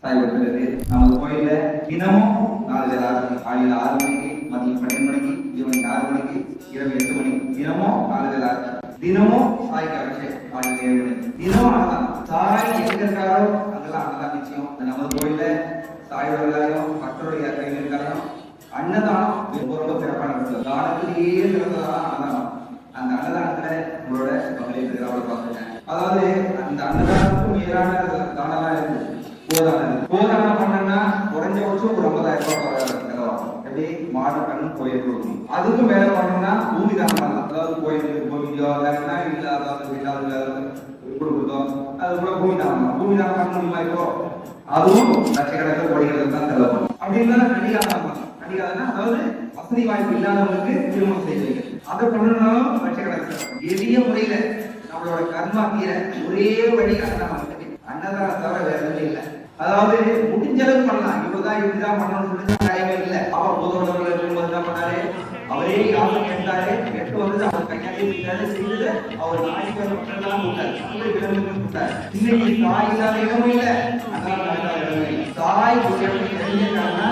தாய் கொடுக்கிறது. நமது கோயில தினமும் 4 காலையில் 6 மணிக்கு, மதியம் 12 மணிக்கு, ஈவினிங் 6 மணிக்கு, இரவு 8 மணி, தினமும் 4 தினமும் சாய்க்கு அபிஷேகம் காலையில் 7 மணி, தினமும் அன்னதானம். சாய் எங்க இருக்காரோ அங்கெல்லாம் அன்னதானம் நிச்சயம். நமது கோயில சாயோடையாலும் பக்தருடைய கைகளுக்காரையும் அன்னதானம் ரொம்ப சிறப்பான தானத்திலேயே சிறந்ததான் அன்னதானம். அந்த அன்னதானத்துல உங்களோட பங்களிப்பு பார்த்துங்க. அதாவது அந்த அன்னதானத்துக்கும் மேலான தானெல்லாம் இருக்கு. கோதானம் பண்ணா குறைஞ்சபட்சம் ஒரு 50,000 ரூபாய் செலவாகும். எப்படி மாடு கண்ணு கோயில் கொடுக்கணும். அதுக்கும் மேல பண்ணணும்னா பூமி தானம் பண்ணலாம். அதாவது கோயிலுக்கு பூமியோ இல்லைன்னா இல்ல அதாவது கொடுக்குறதோ அது கூட பூமி தானம். பூமி தானம் பண்ண முடியுமா? இப்போ அதுவும் லட்சக்கணக்கில் கோடிகளுக்கு தான் செலவு பண்ணும். அப்படின்னா கடிகாரம் பண்ணலாம். கடிகாரம்னா அதாவது வசதி வாய்ப்பு இல்லாதவங்களுக்கு திருமணம் செய்து வைக்கிறது. அதை பண்ணணும்னாலும் லட்சக்கணக்கில் எளிய முறையில நம்மளோட கர்மா தீர ஒரே வழி அன்னதானம் தவிர வேற எதுவும் இல்லை. அதாவது முடிஞ்ச அளவு பண்ணலாம். இவ்வளவுதான் இப்படிதான் பண்ணணும்னு சொல்லி டைமே இல்லை. அவர் முதல்வர்கள் தான் பண்ணாரு. அவரே யாரும் கேட்டாரு. 8 வருஷம் அவர் கையாளி செய்தது அவர் நாய்க்கு மக்கள் கொடுத்தாரு. இன்னைக்கு தாய் இல்லாத இடமும் இல்லை, அன்னதானம் இடமும் இல்லை. தாய் ஒரு இடத்துக்கு தெரிஞ்சிருக்காங்கன்னா